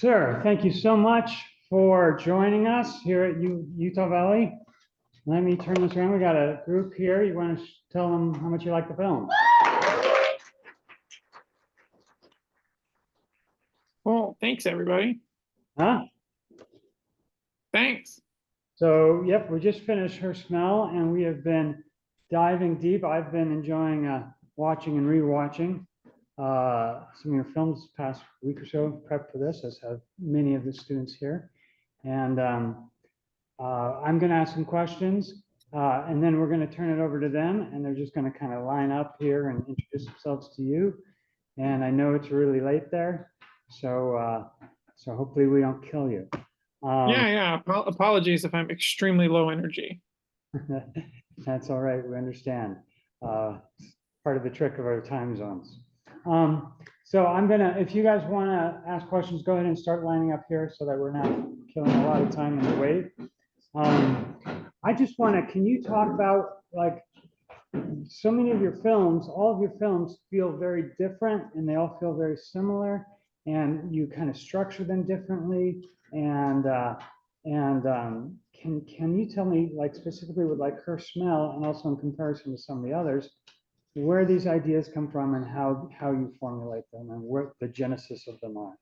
Sir, thank you so much for joining us here at Utah Valley. Let me turn this around. We got a group here. You want to tell them how much you like the film? Well, thanks everybody. Huh? Thanks. So, yep, we just finished Her Smell, and we have been diving deep. I've been enjoying watching and rewatching some of your films this past week or so, prep for this, as have many of the students here. And I'm going to ask some questions, and then we're going to turn it over to them, and they're just going to kind of line up here and introduce themselves to you. And I know it's really late there, so so hopefully we don't kill you. Yeah. Apologies if I'm extremely low energy. That's all right. We understand. Part of the trick of our time zones. So I'm gonna, if you guys want to ask questions, go ahead and start lining up here so that we're not killing a lot of time in the wait. I just want to, can you talk about, like, so many of your films, all of your films feel very different and they all feel very similar, and you kind of structure them differently. And can you tell me, like, specifically with like Her Smell, and also in comparison to some of the others, where these ideas come from and how you formulate them and what the genesis of them are?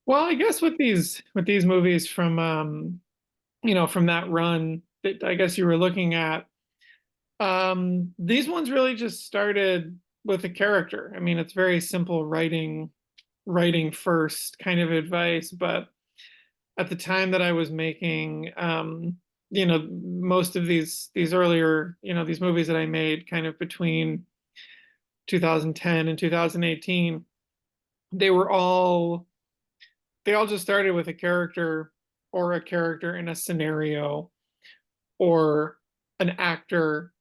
Well, I guess with these movies from from that run that I guess you were looking at, these ones really just started with a character. I mean, it's very simple writing first kind of advice, but at the time that I was making most of these earlier, these movies that I made kind of between 2010 and 2018, they all just started with a character or a character in a scenario or an actor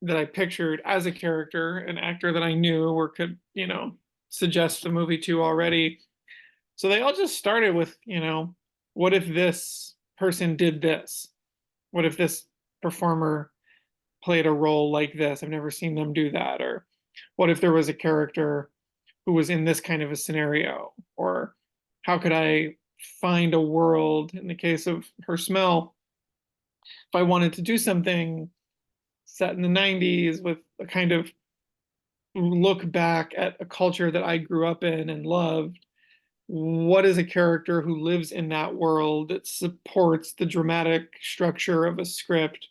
that I pictured as a character, an actor that I knew or could, suggest a movie to already. So they all just started with, what if this person did this? What if this performer played a role like this? I've never seen them do that. Or what if there was a character who was in this kind of a scenario? Or how could I find a world, in the case of Her Smell, if I wanted to do something set in the 90s with a kind of look back at a culture that I grew up in and loved, what is a character who lives in that world that supports the dramatic structure of a script?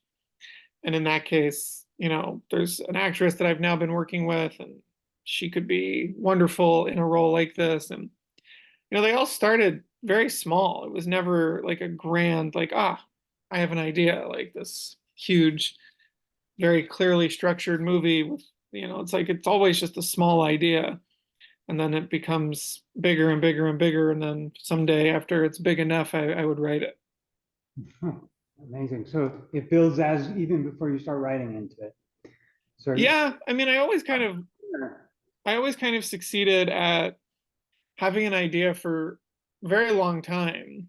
And in that case, there's an actress that I've now been working with, and she could be wonderful in a role like this. And, they all started very small. It was never like a grand, like, I have an idea, like this huge, very clearly structured movie with, it's like, it's always just a small idea. And then it becomes bigger and bigger and bigger. And then someday after it's big enough, I would write it. Amazing. So it builds as even before you start writing into it. So yeah, I mean, I always kind of succeeded at having an idea for a very long time,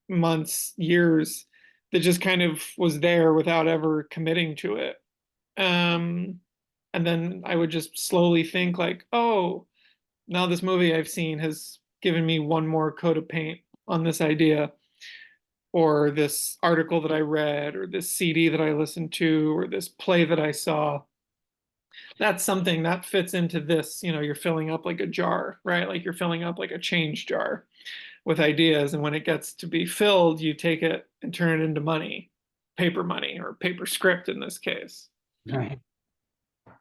months, years, that just kind of was there without ever committing to it. And then I would just slowly think like, oh, now this movie I've seen has given me one more coat of paint on this idea, or this article that I read, or this CD that I listened to, or this play that I saw. That's something that fits into this, you're filling up like a jar, right? Like you're filling up like a change jar with ideas. And when it gets to be filled, you take it and turn it into money, or paper script in this case. right.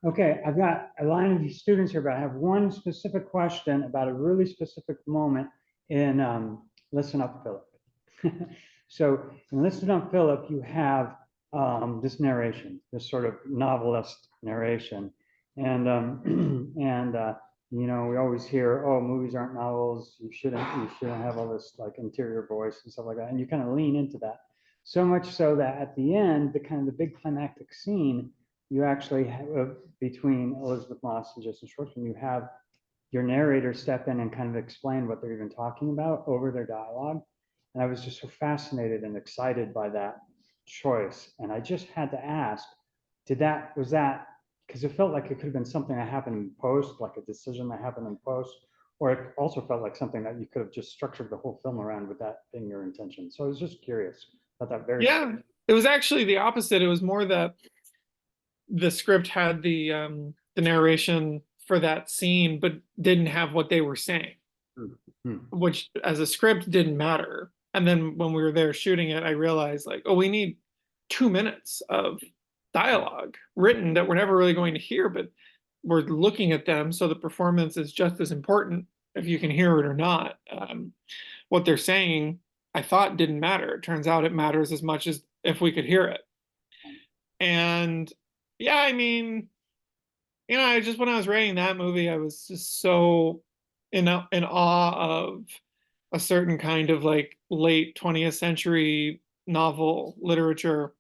Okay, I've got a line of these students here, but I have one specific question about a really specific moment in Listen Up, Philip. So in Listen Up, Philip, you have this narration, this sort of novelist narration. And we always hear, oh, movies aren't novels. You shouldn't have all this like interior voice and stuff like that. And you kind of lean into that. So much so that at the end, the big climactic scene, you actually have between Elizabeth Moss and Justin Schwartzman, you have your narrator step in and kind of explain what they're even talking about over their dialogue. And I was just so fascinated and excited by that choice. And I just had to ask, was that, because it felt like it could have been something that happened in post, like a decision that happened in post, or it also felt like something that you could have just structured the whole film around with that being your intention. So I was just curious about that very. Yeah, it was actually the opposite. It was more that the script had the narration for that scene, but didn't have what they were saying, Hmm. which as a script didn't matter. And then when we were there shooting it, I realized like, oh, we need 2 minutes of dialogue written that we're never really going to hear, but we're looking at them. So the performance is just as important if you can hear it or not. What they're saying, I thought didn't matter. It turns out it matters as much as if we could hear it. And yeah, I mean, I just when I was writing that movie, I was just so in awe of a certain kind of like late 20th century novel literature.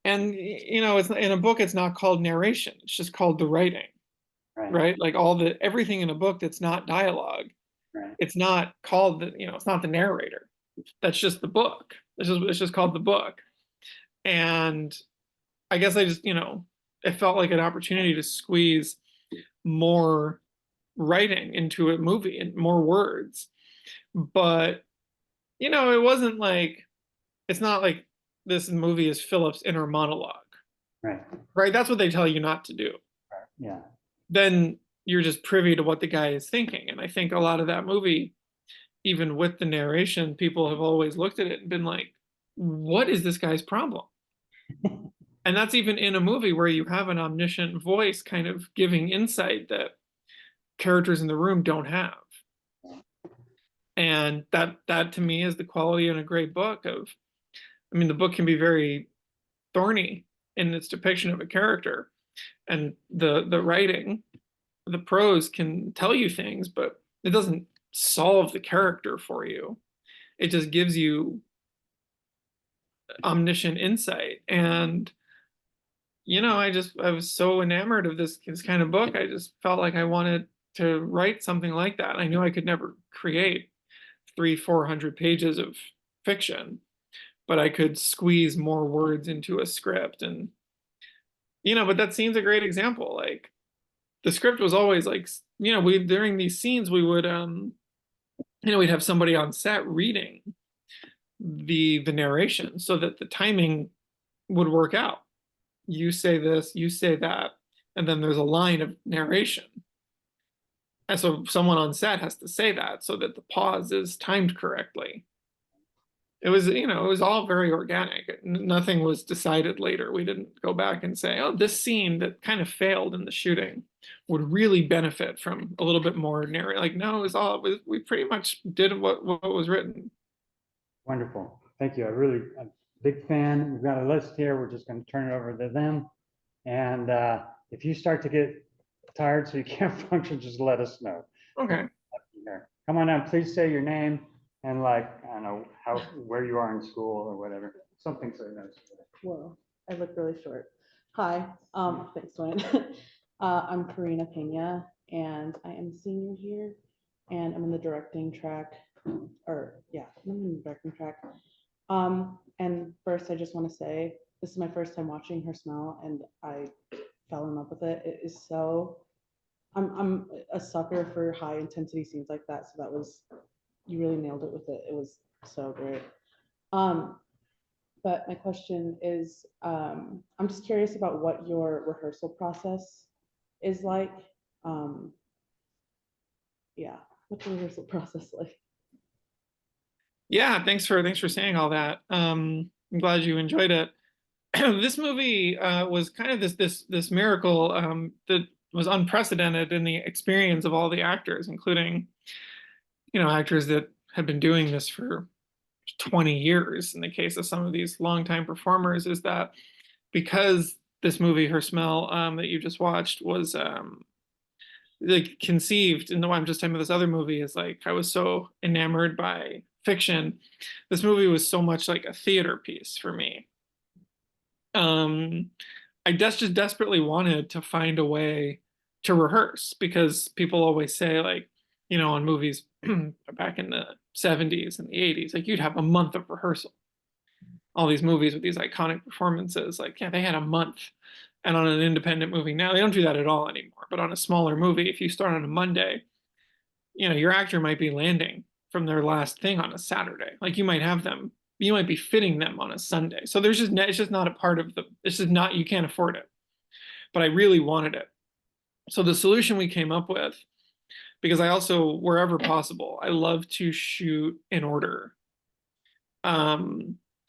And it's in a book, it's not called narration, it's just called the writing, Right. right? Like everything in a book that's not dialogue, Right. it's not called it's not the narrator. That's just the book. It's just called the book. And I guess I just, it felt like an opportunity to squeeze more writing into a movie and more words. But, it wasn't like, it's not like this movie is Philip's inner monologue, Right. right? That's what they tell you not to do. Yeah. Then you're just privy to what the guy is thinking. And I think a lot of that movie, even with the narration, people have always looked at it and been like, what is this guy's problem? And that's even in a movie where you have an omniscient voice kind of giving insight that characters in the room don't have. And that to me is the quality in a great book of, I mean, the book can be very thorny in its depiction of a character, and the writing, the prose can tell you things, but it doesn't solve the character for you. It just gives you omniscient insight. And I was so enamored of this kind of book. I just felt like I wanted to write something like that. I knew I could never create 300-400 pages of fiction, but I could squeeze more words into a script. And but that scene's a great example. Like the script was always like, we during these scenes we would we'd have somebody on set reading the narration so that the timing would work out. You say this, you say that, and then there's a line of narration. And so someone on set has to say that so that the pause is timed correctly. It was all very organic. Nothing was decided later. We didn't go back and say, oh, this scene that kind of failed in the shooting would really benefit from a little bit more narration. Like, no, we pretty much did what was written. Wonderful. Thank you. I'm a big fan. We've got a list here. We're just going to turn it over to them. And if you start to get tired so you can't function, just let us know. Okay. Come on down. Please say your name and like, I don't know, where you are in school or whatever. Something so nice. Whoa, I look really short. Hi, thanks, Dwayne. I'm Karina Pena, and I am a senior here, and I'm in the directing track, I'm in the directing track. And first, I just want to say, this is my first time watching Her Smell, and I fell in love with it. It is so, I'm a sucker for high intensity scenes like that, so you really nailed it with it. It was so great. But my question is, I'm just curious about what your rehearsal process is like. What's the rehearsal process like? Yeah, thanks for saying all that. I'm glad you enjoyed it. This movie was kind of this miracle that was unprecedented in the experience of all the actors, including actors that have been doing this for 20 years. In the case of some of these longtime performers, is that because this movie, Her Smell, that you just watched, was like conceived, and I'm just talking about this other movie, is like I was so enamored by fiction. This movie was so much like a theater piece for me. I just desperately wanted to find a way to rehearse, because people always say, like, on movies back in the 70s and the 80s, like you'd have a month of rehearsal. All these movies with these iconic performances, like, yeah, they had a month. And on an independent movie now, they don't do that at all anymore. But on a smaller movie, if you start on a Monday, your actor might be landing from their last thing on a Saturday. Like you might be fitting them on a Sunday. So it's just not a part of it's just not, you can't afford it. But I really wanted it. So the solution we came up with, because I also, wherever possible, I love to shoot in order.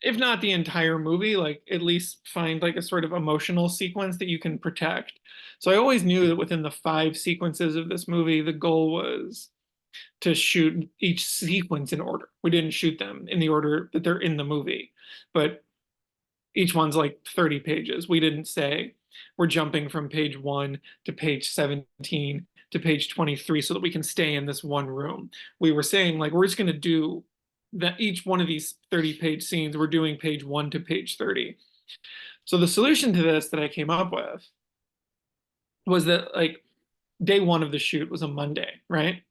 If not the entire movie, like at least find like a sort of emotional sequence that you can protect. So I always knew that within the 5 sequences of this movie, the goal was to shoot each sequence in order. We didn't shoot them in the order that they're in the movie, but each one's like 30 pages. We didn't say we're jumping from page 1 to page 17 to page 23 so that we can stay in this one room. We were saying like we're just going to do that each one of these 30-page scenes, we're doing page 1 to page 30. So the solution to this that I came up with was that like day 1 of the shoot was a Monday, right?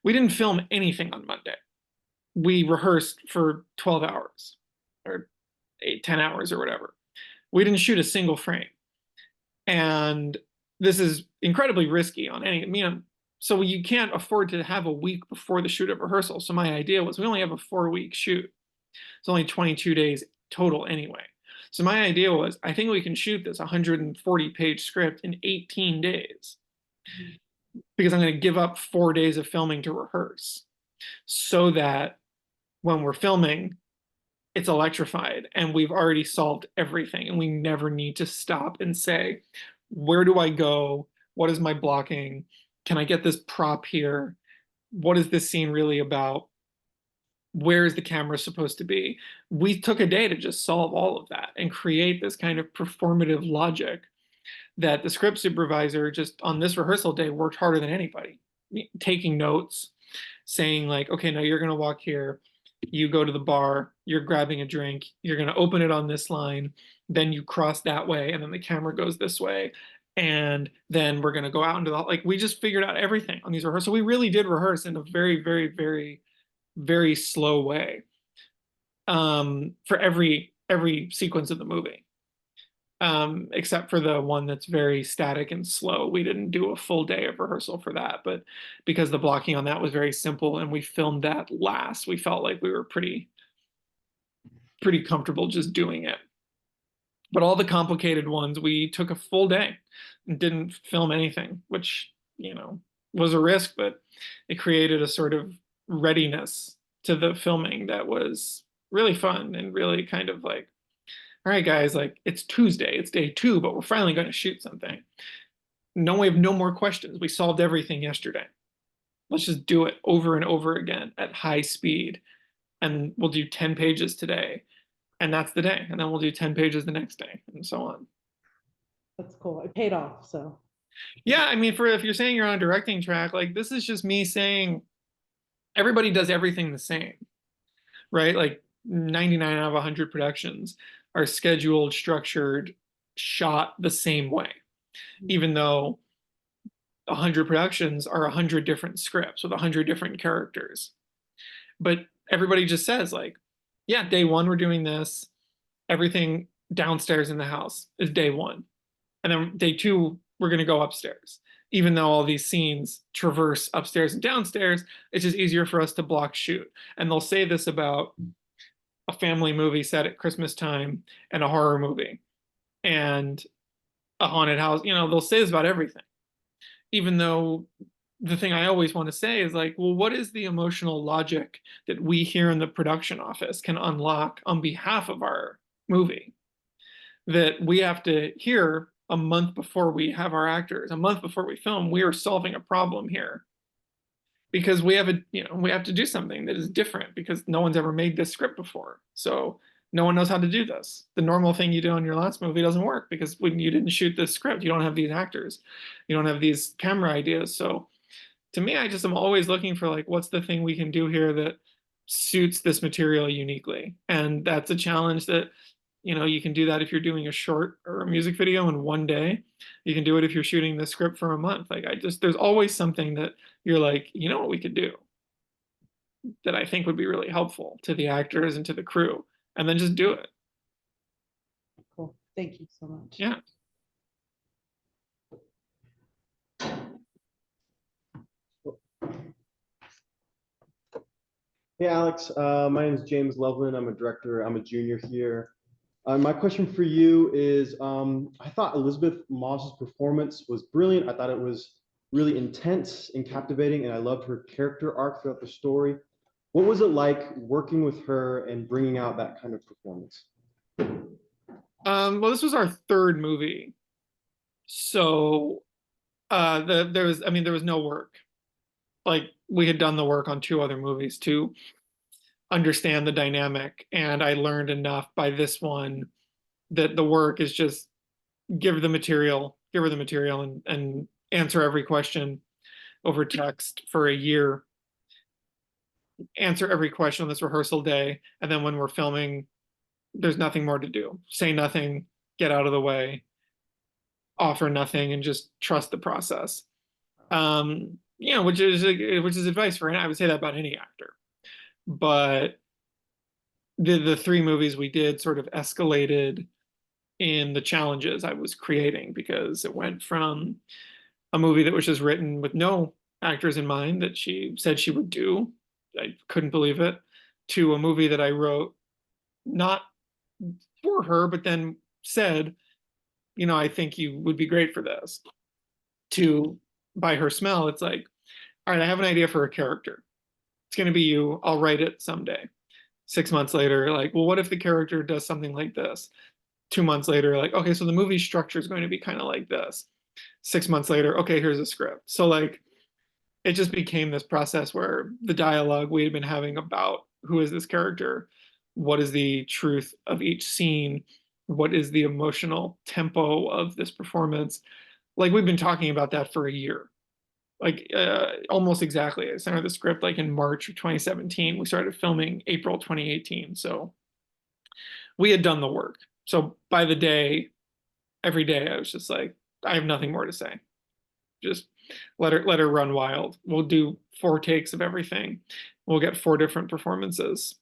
We didn't film anything on Monday. We rehearsed for 12 hours or 10 hours or whatever. We didn't shoot a single frame. And this is incredibly risky on so you can't afford to have a week before the shoot of rehearsal. So my idea was we only have a 4-week shoot. It's only 22 days total anyway. So my idea was I think we can shoot this 140-page script in 18 days because I'm going to give up 4 days of filming to rehearse so that when we're filming, it's electrified and we've already solved everything and we never need to stop and say, where do I go? What is my blocking? Can I get this prop here? What is this scene really about? Where is the camera supposed to be? We took a day to just solve all of that and create this kind of performative logic that the script supervisor just on this rehearsal day worked harder than anybody, taking notes, saying like, okay, now you're going to walk here. You go to the bar, you're grabbing a drink, you're going to open it on this line, then you cross that way, and then the camera goes this way. And then we're going to go out into like, we just figured out everything on these rehearsals. So we really did rehearse in a very, very, very, very slow way for every sequence of the movie. Except for the one that's very static and slow. We didn't do a full day of rehearsal for that, but because the blocking on that was very simple and we filmed that last, we felt like we were pretty comfortable just doing it. But all the complicated ones, we took a full day and didn't film anything, which, was a risk, but it created a sort of readiness to the filming that was really fun and really kind of like, all right, guys, like it's Tuesday, it's day 2, but we're finally going to shoot something. No, we have no more questions. We solved everything yesterday. Let's just do it over and over again at high speed. And we'll do 10 pages today. And that's the day. And then we'll do 10 pages the next day and so on. That's cool. It paid off. So yeah, I mean, if you're saying you're on a directing track, like this is just me saying everybody does everything the same, right? Like 99 out of 100 productions are scheduled, structured, shot the same way, even though 100 productions are 100 different scripts with 100 different characters. But everybody just says like, yeah, day 1 we're doing this. Everything downstairs in the house is day 1. And then day 2 we're going to go upstairs. Even though all these scenes traverse upstairs and downstairs, it's just easier for us to block shoot. And they'll say this about a family movie set at Christmas time and a horror movie and a haunted house. They'll say this about everything. Even though the thing I always want to say is like, well, what is the emotional logic that we here in the production office can unlock on behalf of our movie that we have to hear a month before we have our actors, a month before we film, we are solving a problem here because we have to do something that is different because no one's ever made this script before. So no one knows how to do this. The normal thing you do in your last movie doesn't work because when you didn't shoot this script, you don't have these actors, you don't have these camera ideas. So to me, I just am always looking for like, what's the thing we can do here that suits this material uniquely? And that's a challenge that, you can do that if you're doing a short or a music video in one day. You can do it if you're shooting the script for a month. Like there's always something that you're like, what we could do that I think would be really helpful to the actors and to the crew, and then just do it. Cool. Thank you so much. Yeah. Hey Alex, my name is James Loveland. I'm a director. I'm a junior here. My question for you is, I thought Elizabeth Moss's performance was brilliant. I thought it was really intense and captivating, and I loved her character arc throughout the story. What was it like working with her and bringing out that kind of performance? Well, this was our third movie, so there was, I mean, there was no work. Like we had done the work on two other movies to understand the dynamic, and I learned enough by this one that the work is just give her the material, and answer every question over text for a year, answer every question on this rehearsal day, and then when we're filming, there's nothing more to do. Say nothing, get out of the way, offer nothing, and just trust the process. Which is advice for, and I would say that about any actor. But the three movies we did sort of escalated in the challenges I was creating, because it went from a movie that was just written with no actors in mind that she said she would do. I couldn't believe it. To a movie that I wrote not for her, but then said, I think you would be great for this. To By Her Smell, it's like, all right, I have an idea for a character. It's going to be you. I'll write it someday. 6 months later, like, well, what if the character does something like this? 2 months later, like, okay, so the movie structure is going to be kind of like this. 6 months later, okay, here's a script. So like, it just became this process where the dialogue we had been having about who is this character, what is the truth of each scene, what is the emotional tempo of this performance. Like we've been talking about that for a year, like almost exactly. I sent her the script like in March of 2017. We started filming April 2018. So we had done the work. So by the day, every day, I was just like, I have nothing more to say. Just let her run wild. We'll do 4 takes of everything. We'll get 4 different performances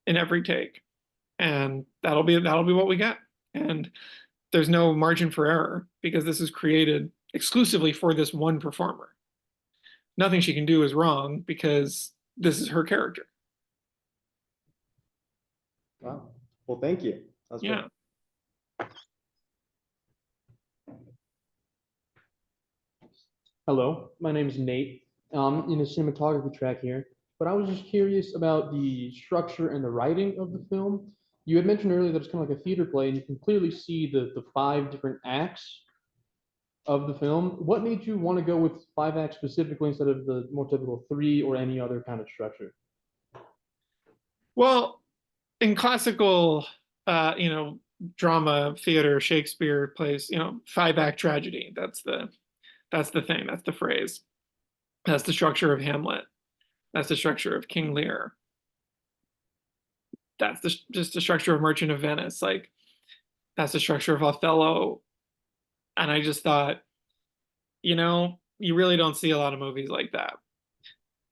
in every take, and that'll be what we get. And there's no margin for error, because this is created exclusively for this one performer. Nothing she can do is wrong, because this is her character. Wow. Well, thank you. That was Yeah. great. Hello, my name is Nate. In the cinematography track here, but I was just curious about the structure and the writing of the film. You had mentioned earlier that it's kind of like a theater play, and you can clearly see the 5 different acts of the film. What made you want to go with 5 acts specifically instead of the more typical 3 or any other kind of structure? Well, in classical, drama, theater, Shakespeare plays, 5-act tragedy. That's the thing. That's the phrase. That's the structure of Hamlet. That's the structure of King Lear. That's just the structure of Merchant of Venice. Like, that's the structure of Othello. And I just thought, you really don't see a lot of movies like that.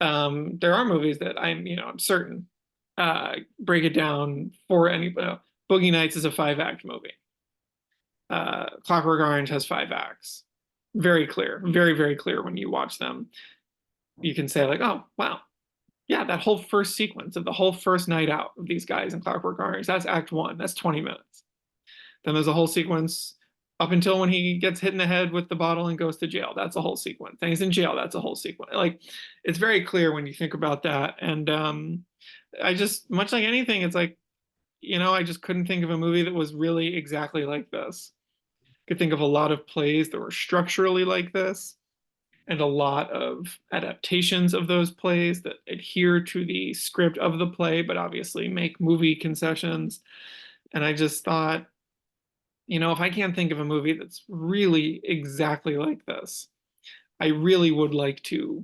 There are movies that I'm certain break it down for anybody. Boogie Nights is a 5-act movie. Clockwork Orange has 5 acts. Very clear, very, very clear when you watch them. You can say like, oh, wow. Yeah, that whole first sequence of the whole first night out of these guys in Clockwork Orange, that's act 1. That's 20 minutes. Then there's a whole sequence up until when he gets hit in the head with the bottle and goes to jail. That's a whole sequence. Then he's in jail. That's a whole sequence. Like, it's very clear when you think about that. And I just, much like anything, it's like, I just couldn't think of a movie that was really exactly like this. Could think of a lot of plays that were structurally like this, and a lot of adaptations of those plays that adhere to the script of the play, but obviously make movie concessions. And I just thought, if I can't think of a movie that's really exactly like this, I really would like to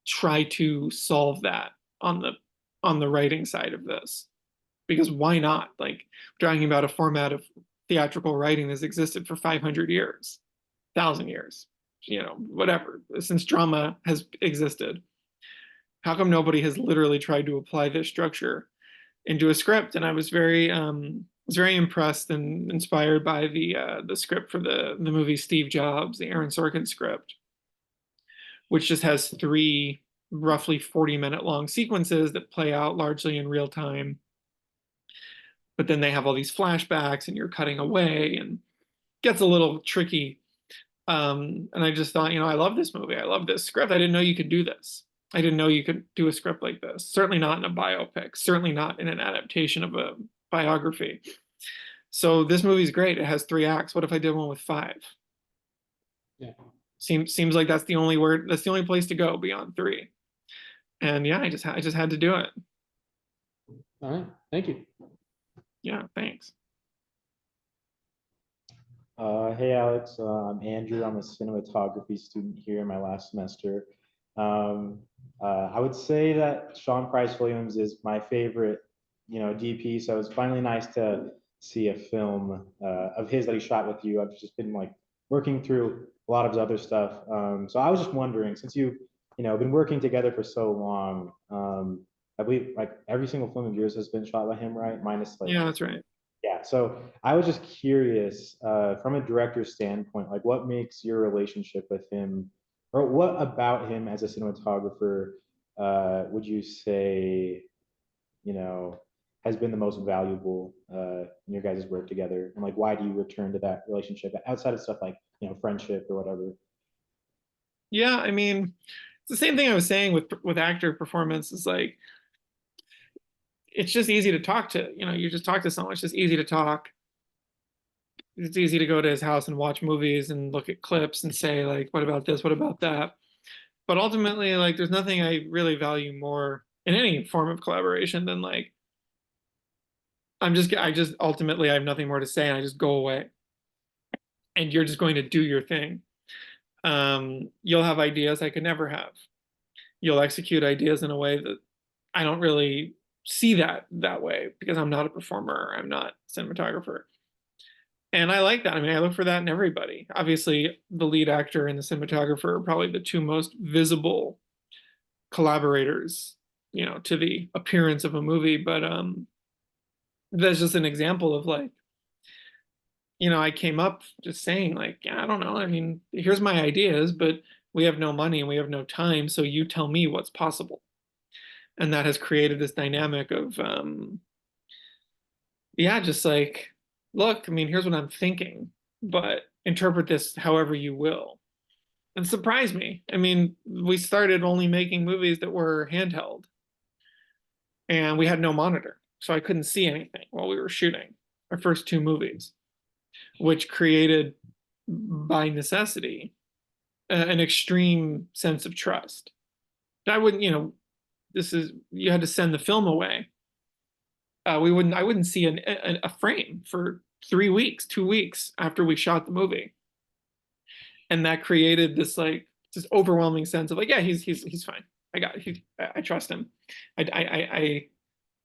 try to solve that on the writing side of this. Because why not? Like, we're talking about a format of theatrical writing that's existed for 500 years, 1,000 years, whatever, since drama has existed. How come nobody has literally tried to apply this structure into a script? And I was very impressed and inspired by the script for the movie Steve Jobs, the Aaron Sorkin script, which just has 3 roughly 40-minute long sequences that play out largely in real time. But then they have all these flashbacks and you're cutting away and gets a little tricky. And I just thought, I love this movie. I love this script. I didn't know you could do this. I didn't know you could do a script like this. Certainly not in a biopic. Certainly not in an adaptation of a biography. So this movie's great. It has 3 acts. What if I did one with 5? Yeah. Seems like that's the only place to go beyond 3. And yeah, I just had to do it. All right. Thank you. Yeah, thanks. Hey Alex, I'm Andrew. I'm a cinematography student here in my last semester. I would say that Sean Price Williams is my favorite, DP. So it's finally nice to see a film of his that he shot with you. I've just been like working through a lot of his other stuff. So I was just wondering, since you've, been working together for so long, I believe like every single film of yours has been shot by him, right? Minus like Yeah, that's right. yeah, so I was just curious, from a director's standpoint, like what makes your relationship with him, or what about him as a cinematographer, would you say, you know, has been the most valuable in your guys' work together? And like, why do you return to that relationship outside of stuff like, friendship or whatever? Yeah, I mean, it's the same thing I was saying with actor performance. Is like it's just easy to talk to. You just talk to someone. It's just easy to talk. It's easy to go to his house and watch movies and look at clips and say like, what about this? What about that? But ultimately, like, there's nothing I really value more in any form of collaboration than like I just ultimately I have nothing more to say and I just go away. And you're just going to do your thing. You'll have ideas I could never have. You'll execute ideas in a way that I don't really see that way because I'm not a performer. I'm not a cinematographer. And I like that. I mean, I look for that in everybody. Obviously, the lead actor and the cinematographer are probably the 2 most visible collaborators, to the appearance of a movie. But that's just an example of like, I came up just saying like, yeah, I don't know. I mean, here's my ideas, but we have no money and we have no time. So you tell me what's possible. And that has created this dynamic of, yeah, just like, look, I mean, here's what I'm thinking, but interpret this however you will. And surprise me. I mean, we started only making movies that were handheld and we had no monitor. So I couldn't see anything while we were shooting our first 2 movies, which created by necessity an extreme sense of trust. I wouldn't, you had to send the film away. I wouldn't see a frame for 3 weeks, 2 weeks after we shot the movie. And that created this like this overwhelming sense of like, yeah, he's fine. I trust him. I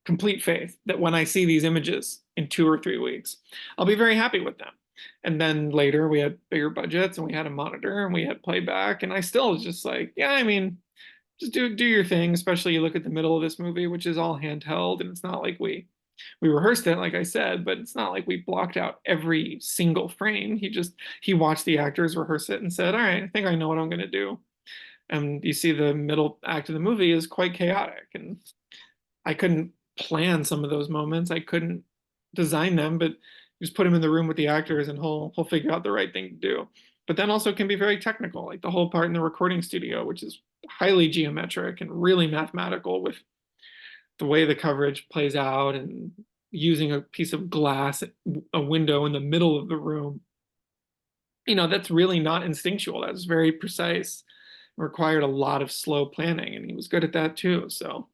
complete faith that when I see these images in 2 or 3 weeks, I'll be very happy with them. And then later we had bigger budgets and we had a monitor and we had playback. And I still was just like, yeah, I mean, just do your thing, especially you look at the middle of this movie, which is all handheld, and it's not like we rehearsed it, like I said, but it's not like we blocked out every single frame. He watched the actors rehearse it and said, all right, I think I know what I'm going to do. And you see the middle act of the movie is quite chaotic, and I couldn't plan some of those moments. I couldn't design them, but just put him in the room with the actors and he'll figure out the right thing to do. But then also can be very technical, like the whole part in the recording studio, which is highly geometric and really mathematical with the way the coverage plays out and using a piece of glass, a window in the middle of the room. That's really not instinctual. That's very precise. It required a lot of slow planning, and he was good at that too. So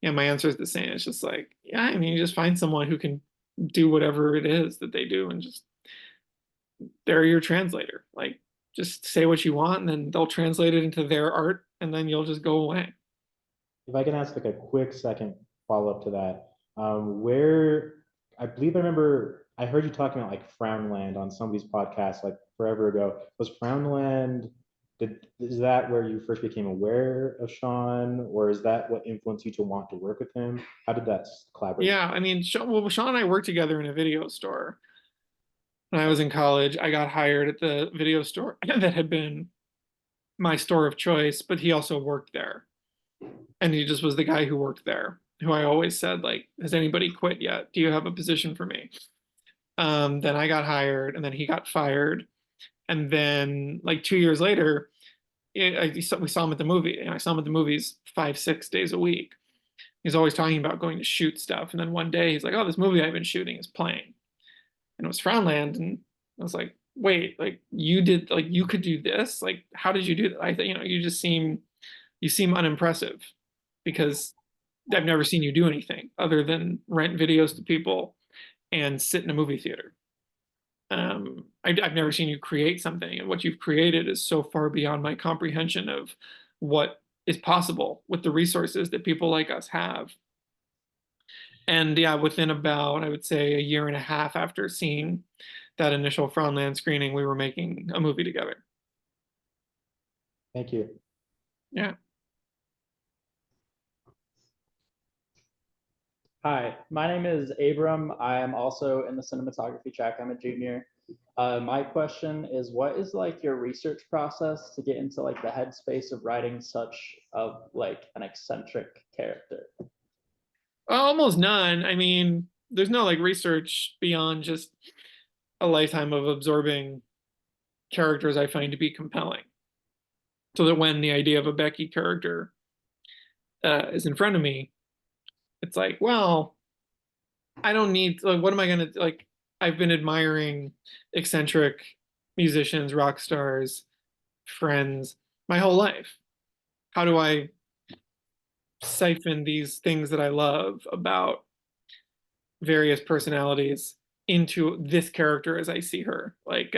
yeah, my answer is the same. It's just like, yeah, I mean, you just find someone who can do whatever it is that they do and just they're your translator. Like just say what you want and then they'll translate it into their art and then you'll just go away. If I can ask like a quick second follow-up to that, where I believe I remember I heard you talking about like Frownland on some of these podcasts like forever ago. Was Frownland, is that where you first became aware of Sean, or is that what influenced you to want to work with him? How did that collaborate? Yeah, I mean, Sean and I worked together in a video store. When I was in college, I got hired at the video store that had been my store of choice, but he also worked there. And he just was the guy who worked there, who I always said, like, has anybody quit yet? Do you have a position for me? Then I got hired, and then he got fired. And then like 2 years later, we saw him at the movie. And I saw him at the movies 5, 6 days a week. He's always talking about going to shoot stuff. And then one day he's like, oh, this movie I've been shooting is playing. And it was Frownland. And I was like, wait, like you did, like you could do this? Like, how did you do that? I think, you seem unimpressive because I've never seen you do anything other than rent videos to people and sit in a movie theater. I've never seen you create something, and what you've created is so far beyond my comprehension of what is possible with the resources that people like us have. And yeah, within about, I would say, a year and a half after seeing that initial Frownland screening, we were making a movie together. Thank you. Yeah. Hi, my name is Abram. I am also in the cinematography track. I'm a junior. My question is, what is like your research process to get into like the headspace of writing such of like an eccentric character? Almost none. I mean, there's no like research beyond just a lifetime of absorbing characters I find to be compelling. So that when the idea of a Becky character is in front of me, it's like, well, I don't need, like, what am I going to, like, I've been admiring eccentric musicians, rock stars, friends my whole life. How do I siphon these things that I love about various personalities into this character as I see her? Like,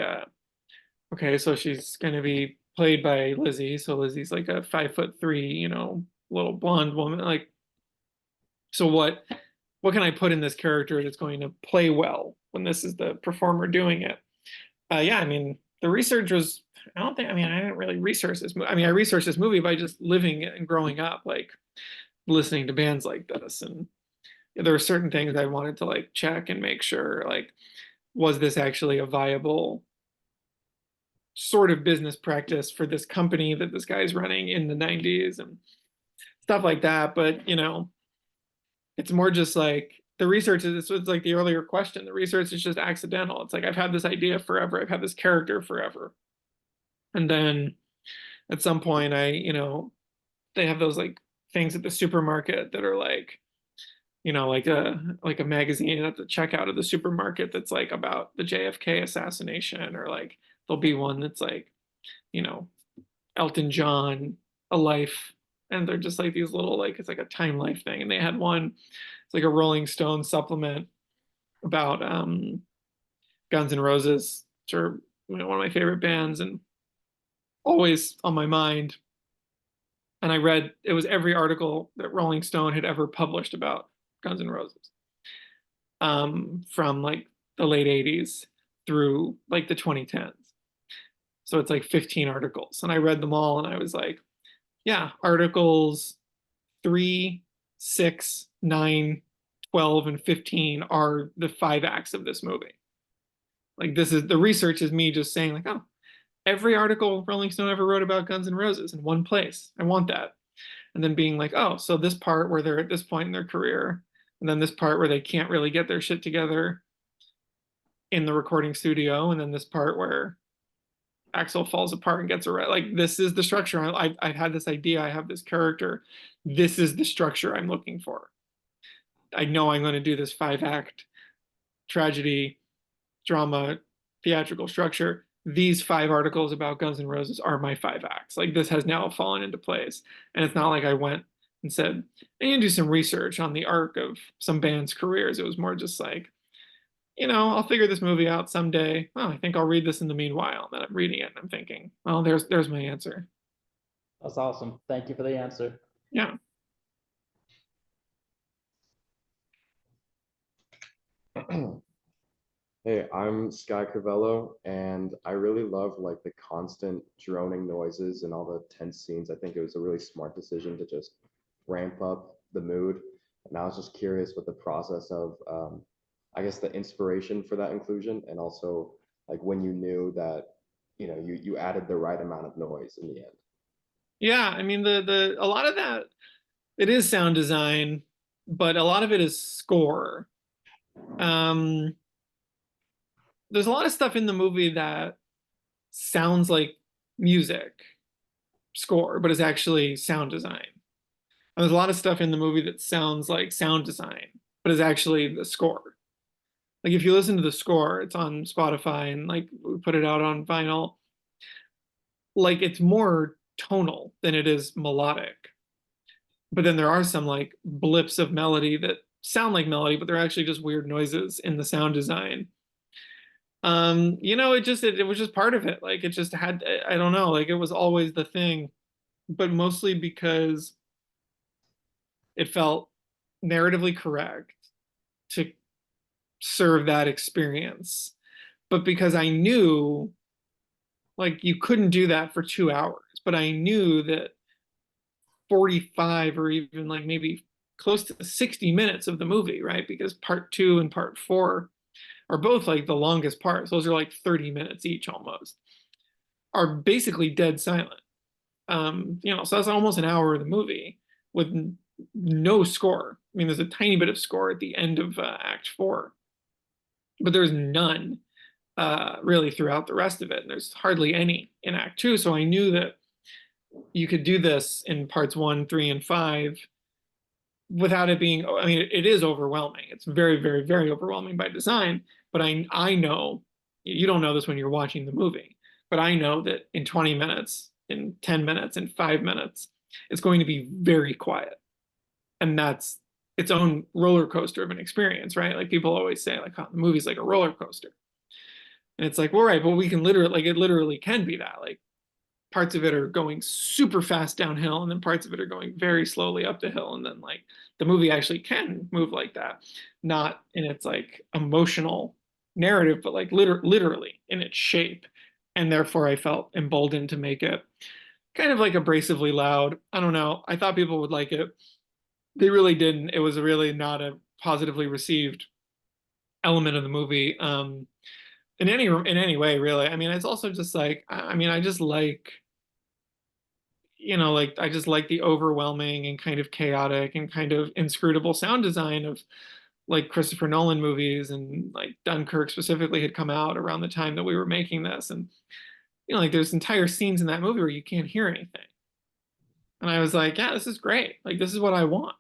okay, so she's going to be played by Lizzie. So Lizzie's like a 5'3", little blonde woman. Like, so what can I put in this character that's going to play well when this is the performer doing it? Yeah, I mean, the research was, I didn't really research this movie. I mean, I researched this movie by just living it and growing up, like listening to bands like this. And there were certain things I wanted to like check and make sure, like, was this actually a viable sort of business practice for this company that this guy's running in the 90s and stuff like that. But, it's more just like the research is, it's like the earlier question, the research is just accidental. It's like, I've had this idea forever. I've had this character forever. And then at some point they have those like things at the supermarket that are like, like a magazine at the checkout of the supermarket that's like about the JFK assassination, or like there'll be one that's like, Elton John, a life. And they're just like these little, like, it's like a Time Life thing. And they had one, it's like a Rolling Stone supplement about Guns N' Roses, which are one of my favorite bands and always on my mind. And I read, it was every article that Rolling Stone had ever published about Guns N' Roses, from like the late 80s through like the 2010s. So it's like 15 articles. And I read them all and I was like, yeah, articles 3, 6, 9, 12, and 15 are the 5 acts of this movie. Like, this is the research is me just saying like, oh, every article Rolling Stone ever wrote about Guns N' Roses in one place. I want that. And then being like, oh, so this part where they're at this point in their career, and then this part where they can't really get their shit together in the recording studio, and then this part where Axel falls apart and gets arrested. Like, this is the structure. I've had this idea. I have this character. This is the structure I'm looking for. I know I'm going to do this 5-act tragedy, drama, theatrical structure. These 5 articles about Guns N' Roses are my 5 acts. Like, this has now fallen into place. And it's not like I went and said, I need to do some research on the arc of some band's careers. It was more just like, I'll figure this movie out someday. Oh, I think I'll read this in the meanwhile. And then I'm reading it and I'm thinking, well, there's my answer. That's awesome. Thank you for the answer. Yeah. Hey, I'm Sky Crivello, and I really love like the constant droning noises and all the tense scenes. I think it was a really smart decision to just ramp up the mood. And I was just curious what the process of, I guess, the inspiration for that inclusion, and also like when you knew that, you added the right amount of noise in the end. Yeah, I mean, the a lot of that It is sound design, but a lot of it is score. There's a lot of stuff in the movie that sounds like music score, but is actually sound design. And there's a lot of stuff in the movie that sounds like sound design, but is actually the score. Like if you listen to the score, it's on Spotify and like we put it out on vinyl. Like it's more tonal than it is melodic. But then there are some like blips of melody that sound like melody, but they're actually just weird noises in the sound design. It was just part of it. Like it just had, I don't know, like it was always the thing, but mostly because it felt narratively correct to serve that experience. But because I knew like you couldn't do that for 2 hours, but I knew that 45 or even like maybe close to 60 minutes of the movie, right? Because part 2 and part 4 are both like the longest parts. Those are like 30 minutes each almost, are basically dead silent. So that's almost an hour of the movie with no score. I mean, there's a tiny bit of score at the end of Act 4, but there's none really throughout the rest of it. And there's hardly any in Act 2. So I knew that you could do this in parts 1, 3, and 5 without it being, I mean, it is overwhelming. It's very, very, very overwhelming by design. But I know, you don't know this when you're watching the movie, but I know that in 20 minutes, in 10 minutes, in 5 minutes, it's going to be very quiet. And that's its own roller coaster of an experience, right? Like people always say, like, oh, the movie's like a roller coaster. And it's like, well, right, but we can literally, like, it literally can be that. Like, parts of it are going super fast downhill, and then parts of it are going very slowly up the hill. And then, like, the movie actually can move like that, not in its like emotional narrative, but like literally in its shape. And therefore, I felt emboldened to make it kind of like abrasively loud. I don't know. I thought people would like it. They really didn't. It was really not a positively received element of the movie. In any way, really. I mean, it's also just like, I mean, I just like, like I just like the overwhelming and kind of chaotic and kind of inscrutable sound design of like Christopher Nolan movies, and like Dunkirk specifically had come out around the time that we were making this. And like there's entire scenes in that movie where you can't hear anything. And I was like, yeah, this is great. Like this is what I want.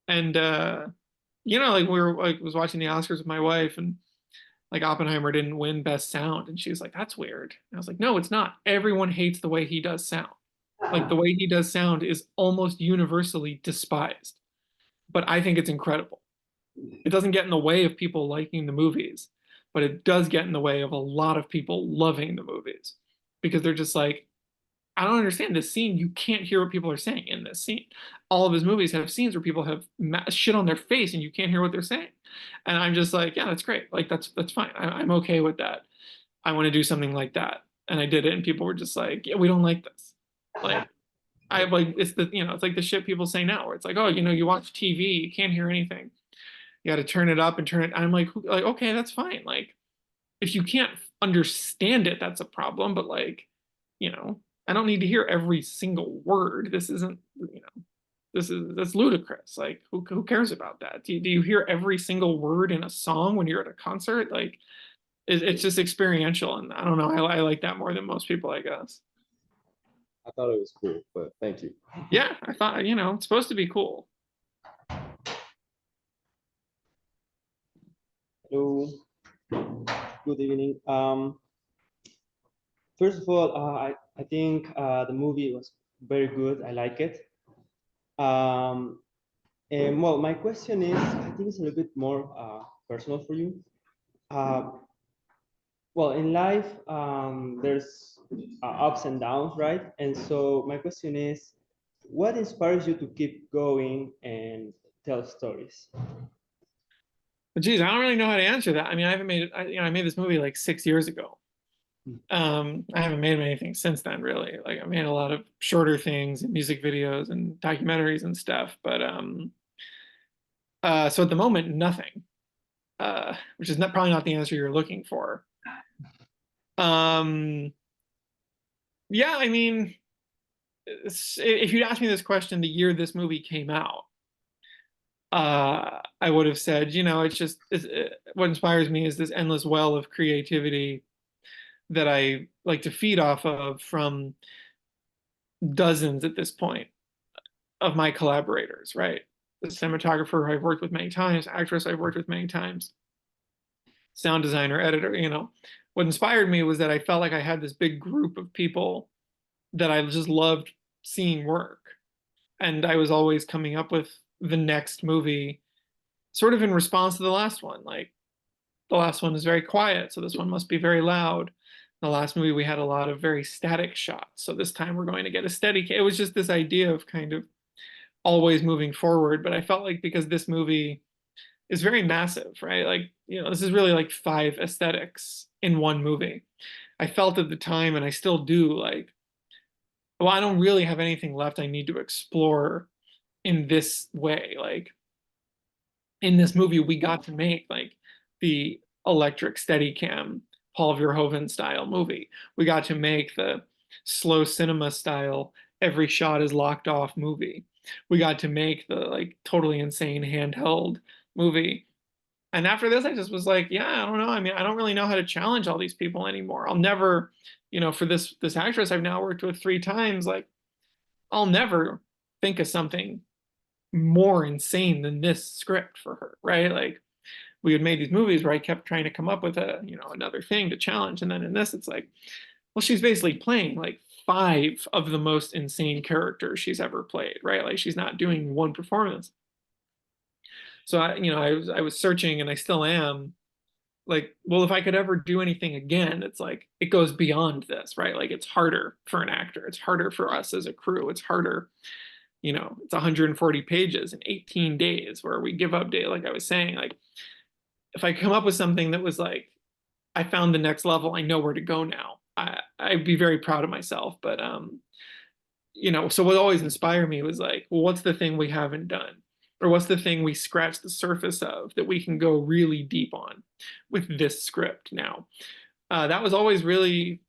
And like we were like was watching the Oscars with my wife, and like Oppenheimer didn't win best sound, and she was like, that's weird. And I was like, no, it's not. Everyone hates the way he does sound. Like the way he does sound is almost universally despised, but I think it's incredible. It doesn't get in the way of people liking the movies, but it does get in the way of a lot of people loving the movies because they're just like, I don't understand this scene. You can't hear what people are saying in this scene. All of his movies have scenes where people have shit on their face and you can't hear what they're saying. And I'm just like, yeah, that's great. Like that's fine. I'm okay with that. I want to do something like that. And I did it, and people were just like, yeah, we don't like this. Like I like it's it's like the shit people say now where it's like, oh, you watch TV, you can't hear anything. You got to turn it up and turn it. I'm like, okay, that's fine. Like if you can't understand it, that's a problem. But like, I don't need to hear every single word. This isn't, that's ludicrous. Like who cares about that? Do you hear every single word in a song when you're at a concert? Like it's just experiential. And I don't know, I like that more than most people, I guess. I thought it was cool, but thank you. Yeah, I thought, it's supposed to be cool. Hello, good evening. First of all, I think the movie was very good. I like it. And well, my question is, I think it's a little bit more personal for you. Well, in life, there's ups and downs, right? And so my question is, what inspires you to keep going and tell stories? But geez, I don't really know how to answer that. I mean, I haven't made it. I made this movie like 6 years ago. I haven't made anything since then, really. Like I made a lot of shorter things and music videos and documentaries and stuff. But so at the moment, nothing. Which is probably not the answer you're looking for. Yeah, I mean, if you'd asked me this question the year this movie came out, I would have said, what inspires me is this endless well of creativity that I like to feed off of from dozens at this point of my collaborators, right? The cinematographer I've worked with many times, actress I've worked with many times, sound designer, editor, What inspired me was that I felt like I had this big group of people that I just loved seeing work. And I was always coming up with the next movie sort of in response to the last one. Like, the last one is very quiet, so this one must be very loud. The last movie, we had a lot of very static shots, so this time we're going to get a steady. It was just this idea of kind of always moving forward. But I felt like because this movie is very massive, right? Like, this is really like 5 aesthetics in one movie. I felt at the time, and I still do, like, well, I don't really have anything left I need to explore in this way. Like, in this movie, we got to make like the electric Steadicam Paul Verhoeven style movie. We got to make the slow cinema style every shot is locked off movie. We got to make the like totally insane handheld movie. And after this, I just was like, yeah, I don't know. I mean, I don't really know how to challenge all these people anymore. I'll never, for this actress I've now worked with 3 times, like, I'll never think of something more insane than this script for her, right? Like, we had made these movies where I kept trying to come up with another thing to challenge, and then in this, it's like, well, she's basically playing like 5 of the most insane characters she's ever played, right? Like, she's not doing one performance. So I was searching, and I still am, like, well, if I could ever do anything again, it's like it goes beyond this, right? Like, it's harder for an actor, it's harder for us as a crew, it's harder. It's 140 pages in 18 days where we give up day, like I was saying. Like, if I come up with something that was like, I found the next level, I know where to go now, I'd be very proud of myself. But so what always inspired me was like, well, what's the thing we haven't done? Or what's the thing we scratched the surface of that we can go really deep on with this script now? That was always really,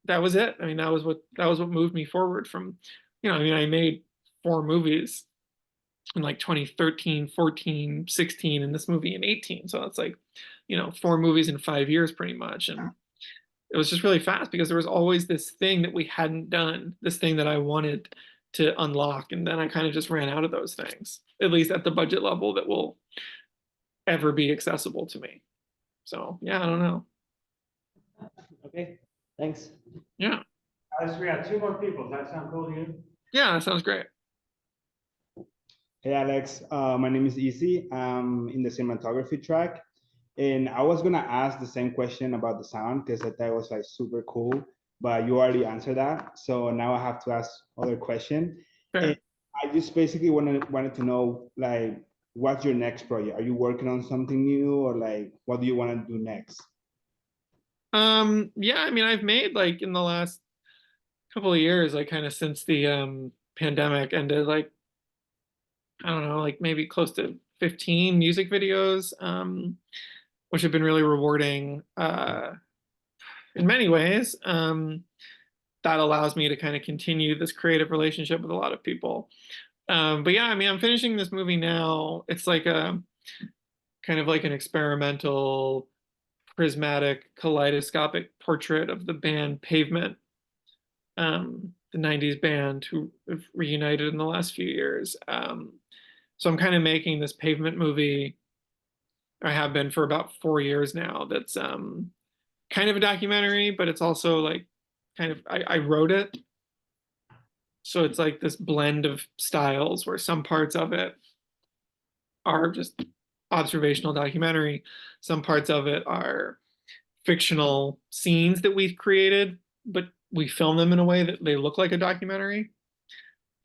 that was it. I mean, that was what moved me forward from, I made 4 movies in like 2013, 14, 16, and this movie in 18. So it's like, 4 movies in 5 years pretty much. And it was just really fast because there was always this thing that we hadn't done, this thing that I wanted to unlock. And then I kind of just ran out of those things, at least at the budget level that will ever be accessible to me. So yeah, I don't know. Okay, thanks. Yeah. Guys, we got 2 more people. Does that sound cool to you? Yeah, that sounds great. Hey Alex, my name is Easy. I'm in the cinematography track, and I was gonna ask the same question about the sound because I thought it was like super cool, but you already answered that. So now I have to ask other question. Fair. And I just basically wanted to know, like, what's your next project? Are you working on something new, or like what do you want to do next? Yeah, I mean, I've made like in the last couple of years, like kind of since the pandemic ended, like, I don't know, like maybe close to 15 music videos, which have been really rewarding in many ways. That allows me to kind of continue this creative relationship with a lot of people. But yeah, I mean, I'm finishing this movie now. It's like a kind of like an experimental, prismatic, kaleidoscopic portrait of the band Pavement, the 90s band who have reunited in the last few years. So I'm kind of making this Pavement movie. I have been for about 4 years now. That's kind of a documentary, but it's also like kind of, I wrote it. So it's like this blend of styles where some parts of it are just observational documentary. Some parts of it are fictional scenes that we've created, but we film them in a way that they look like a documentary.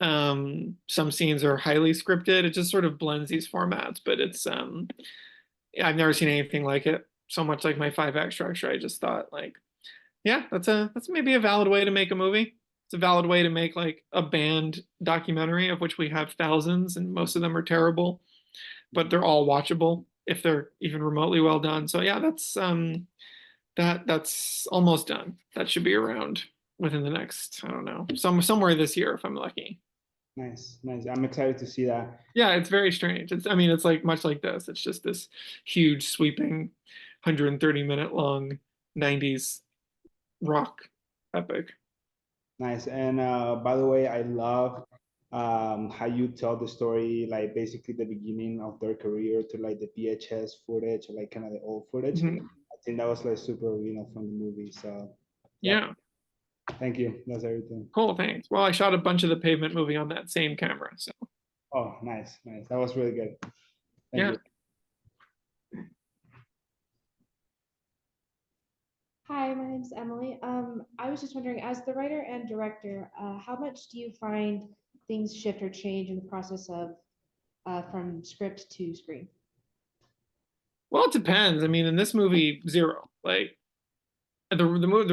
Some scenes are highly scripted. It just sort of blends these formats, but it's I've never seen anything like it. So much like my 5-act structure. I just thought, like, yeah, that's maybe a valid way to make a movie. It's a valid way to make like a band documentary, of which we have thousands, and most of them are terrible, but they're all watchable if they're even remotely well done. So yeah, that's almost done. That should be around within the next, I don't know, somewhere this year if I'm lucky. Nice, nice. I'm excited to see that. Yeah, it's very strange. I mean, it's like much like this. It's just this huge, sweeping, 130-minute long 90s rock epic. Nice. And by the way, I love how you tell the story, like basically the beginning of their career to like the VHS footage, or like kind of the old footage. Mhm. I think that was like super, from the movie. So Yeah, thank you. That's everything. cool, thanks. Well, I shot a bunch of the Pavement movie on that same camera, so Oh, nice, nice. That was really good. Thank yeah. you. Hi, my name's Emily. I was just wondering, as the writer and director, how much do you find things shift or change in the process of from script to screen? Well, it depends. I mean, in this movie, zero. Like the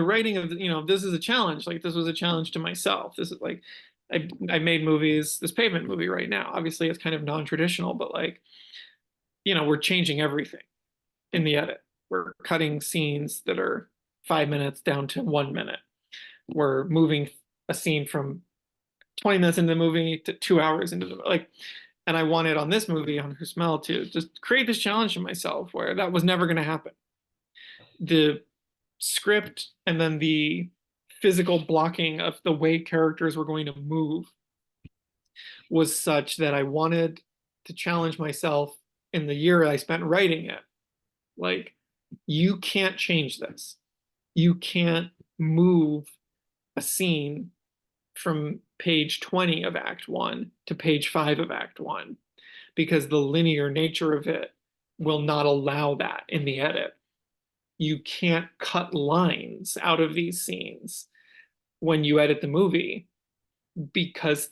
writing of this is a challenge. Like this was a challenge to myself. This is like I made movies. This Pavement movie right now, obviously, it's kind of non-traditional, but like we're changing everything in the edit. We're cutting scenes that are 5 minutes down to 1 minute. We're moving a scene from 20 minutes into the movie to 2 hours into the like. And I wanted on this movie, on Her Smell, to just create this challenge to myself where that was never going to happen. The script and then the physical blocking of the way characters were going to move was such that I wanted to challenge myself in the year I spent writing it. Like, you can't change this. You can't move a scene from page 20 of Act 1 to page 5 of Act 1 because the linear nature of it will not allow that in the edit. You can't cut lines out of these scenes when you edit the movie because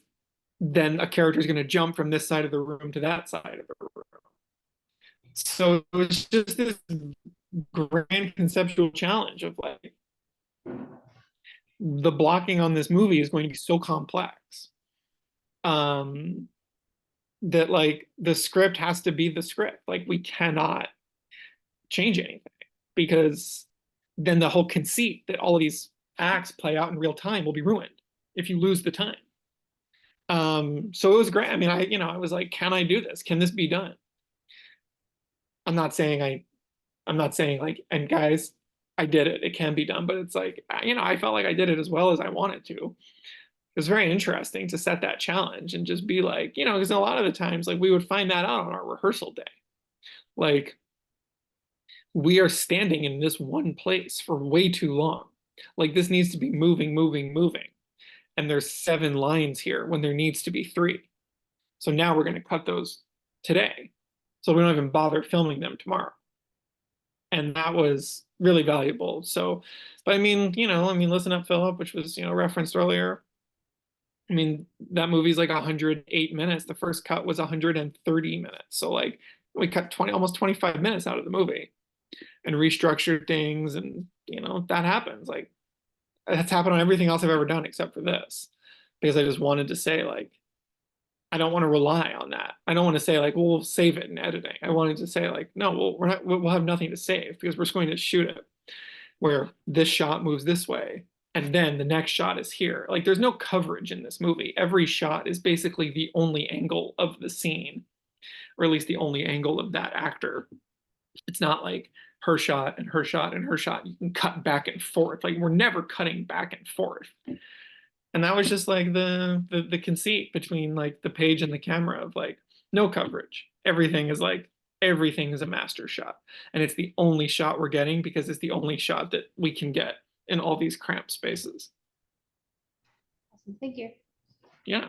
then a character is going to jump from this side of the room to that side of the room. So it was just this grand conceptual challenge of like, the blocking on this movie is going to be so complex that like the script has to be the script. Like we cannot change anything because then the whole conceit that all of these acts play out in real time will be ruined if you lose the time. So it was great. I mean, I was like, can I do this? Can this be done? I'm not saying like, and guys, I did it. It can be done, but it's like, I felt like I did it as well as I wanted to. It was very interesting to set that challenge and just be like, because a lot of the times, like we would find that out on our rehearsal day. Like we are standing in this one place for way too long. Like this needs to be moving, moving, moving. And there's 7 lines here when there needs to be 3. So now we're going to cut those today. So we don't even bother filming them tomorrow. And that was really valuable. So, but I mean, Listen Up, Philip, which was, referenced earlier. I mean, that movie's like 108 minutes. The first cut was 130 minutes. So like we cut almost 25 minutes out of the movie and restructured things. And, that happens. Like that's happened on everything else I've ever done except for this, because I just wanted to say like, I don't want to rely on that. I don't want to say like, well, we'll save it in editing. I wanted to say like, no, we'll have nothing to save because we're just going to shoot it where this shot moves this way and then the next shot is here. Like there's no coverage in this movie. Every shot is basically the only angle of the scene, or at least the only angle of that actor. It's not like her shot and her shot and her shot. You can cut back and forth. Like we're never cutting back and forth. And that was just like the conceit between like the page and the camera of like no coverage. Everything is a master shot. And it's the only shot we're getting because it's the only shot that we can get in all these cramped spaces. Awesome. Thank you. Yeah.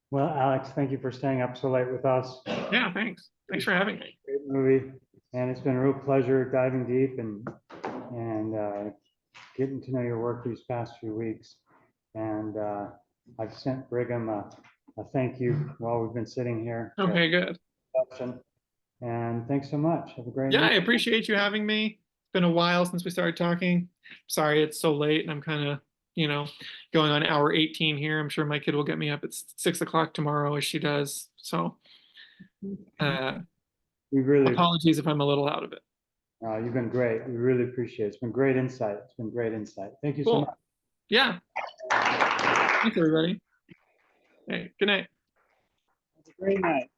Well, Alex, thank you for staying up so late with us. Yeah, thanks. Thanks for having me. Great movie. And it's been a real pleasure diving deep and getting to know your work these past few weeks. And I've sent Brigham a thank you while we've been sitting here. Okay, good. And thanks so much. Have a great Yeah, night. I appreciate you having me. It's been a while since we started talking. Sorry it's so late and I'm kind of, going on hour 18 here. I'm sure my kid will get me up at 6 o'clock tomorrow as she does. So We really apologies if I'm a little out of it. You've been great. We really appreciate it. It's been great insight. It's been great insight. Thank you so Cool. much. Yeah. Thanks, everybody. Hey, good night. Have a great night.